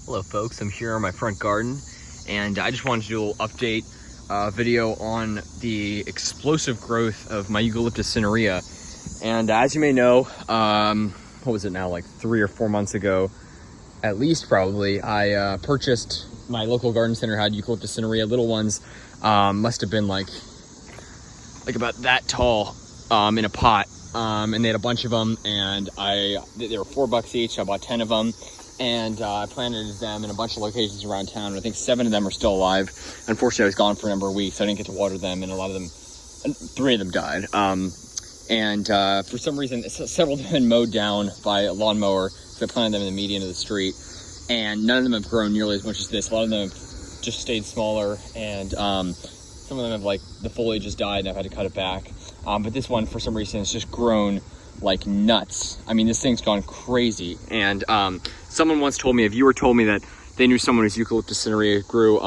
Hello folks, I'm here in my front garden and I just wanted to do a little update video on the explosive growth of my Eucalyptus cinerea. And as you may know, what was it now, like 3 or 4 months ago, at least probably, I purchased my local garden center had Eucalyptus cinerea, little ones, must have been like about that tall in a pot. And they had a bunch of them and they were $4 each. I bought 10 of them. And I planted them in a bunch of locations around town. I think 7 of them are still alive. Unfortunately, I was gone for a number of weeks, so I didn't get to water them, and a lot of them, 3 of them died. For some reason, several of them have been mowed down by a lawnmower, so I planted them in the median of the street. And none of them have grown nearly as much as this. A lot of them have just stayed smaller, and some of them have, like, the foliage has died, and I've had to cut it back. But this one, for some reason, has just grown like nuts. I mean, this thing's gone crazy. And someone once told me, a viewer told me that they knew someone whose Eucalyptus cinerea grew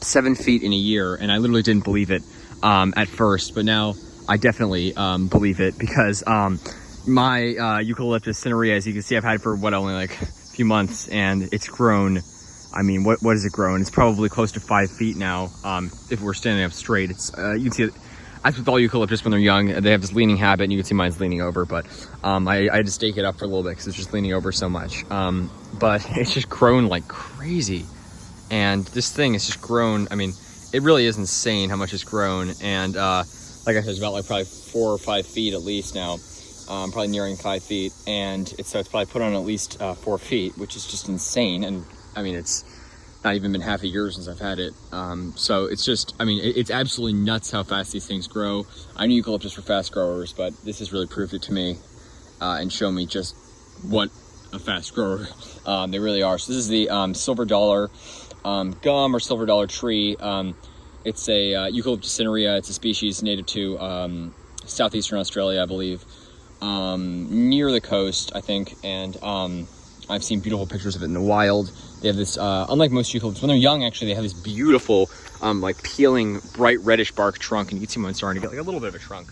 7 feet in a year, and I literally didn't believe it at first, but now I definitely believe it, because my Eucalyptus cinerea, as you can see, I've had it for only like a few months, and it's grown. I mean, what has it grown? It's probably close to 5 feet now. If we're standing up straight, it's you can see it. As with all eucalyptus, when they're young, they have this leaning habit, and you can see mine's leaning over, but I had to stake it up for a little bit because it's just leaning over so much. But it's just grown like crazy. And this thing has just grown. I mean, it really is insane how much it's grown. And like I said, it's about like probably 4 or 5 feet at least now, probably nearing 5 feet. And it's probably put on at least 4 feet, which is just insane. And I mean, it's not even been half a year since I've had it. So it's just, I mean, it's absolutely nuts how fast these things grow. I knew eucalyptus were fast growers, but this has really proved it to me and shown me just what a fast grower they really are. So this is the silver dollar gum or silver dollar tree. It's a Eucalyptus cinerea. It's a species native to southeastern Australia, I believe, near the coast, I think. And I've seen beautiful pictures of it in the wild. They have this, unlike most eucalyptus, when they're young, actually, they have this beautiful, like peeling, bright reddish bark trunk, and you can see mine starting to get like a little bit of a trunk.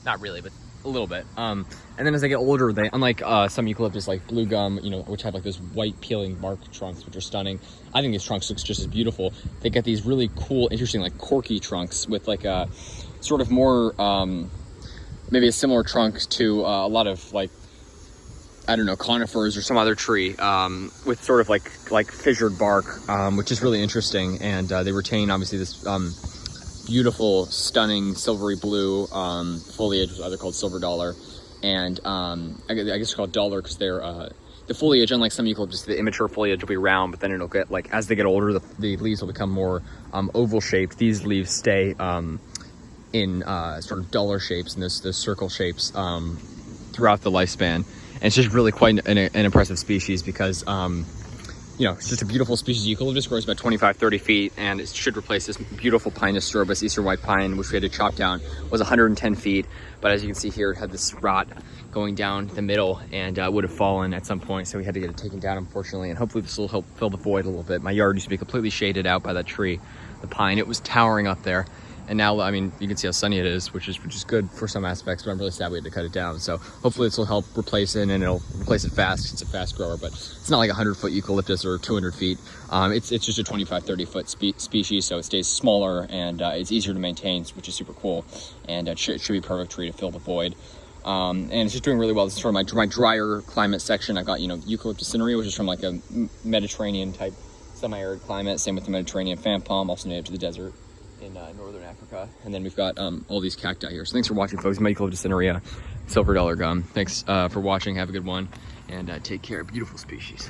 Not really, but a little bit. And then as they get older, they, unlike some eucalyptus like blue gum, you know, which have like those white peeling bark trunks, which are stunning. I think these trunks looks just as beautiful. They get these really cool, interesting, like corky trunks with like a sort of more, maybe a similar trunk to a lot of like, I don't know, conifers or some other tree with sort of like fissured bark, which is really interesting. And they retain obviously this beautiful, stunning silvery blue foliage, which is either called silver dollar, and I guess it's called dollar because they're the foliage, unlike some eucalyptus, the immature foliage will be round, but then it'll get, like, as they get older, the leaves will become more oval shaped. These leaves stay in sort of dollar shapes and those circle shapes throughout the lifespan. And it's just really quite an impressive species because, you know, it's just a beautiful species. Eucalyptus grows about 25-30 feet, and it should replace this beautiful Pinus strobus, eastern white pine, which we had to chop down. It was 110 feet, but as you can see here, it had this rot going down the middle and would have fallen at some point, so we had to get it taken down, unfortunately, and hopefully this will help fill the void a little bit. My yard used to be completely shaded out by that tree, the pine. It was towering up there. And now, I mean, you can see how sunny it is, which is good for some aspects, but I'm really sad we had to cut it down. So hopefully this will help replace it, and it'll replace it fast. It's a fast grower, but it's not like 100-foot eucalyptus or 200 feet. It's just a 25-30 foot species, so it stays smaller and it's easier to maintain, which is super cool. And it should be a perfect tree to fill the void. And it's just doing really well. This is from my drier climate section. I've got, you know, Eucalyptus cinerea, which is from like a Mediterranean type semi-arid climate. Same with the Mediterranean fan palm, also native to the desert in northern Africa. And then we've got all these cacti here. So thanks for watching, folks. My Eucalyptus cinerea, silver dollar gum. Thanks for watching. Have a good one, and take care. Beautiful species.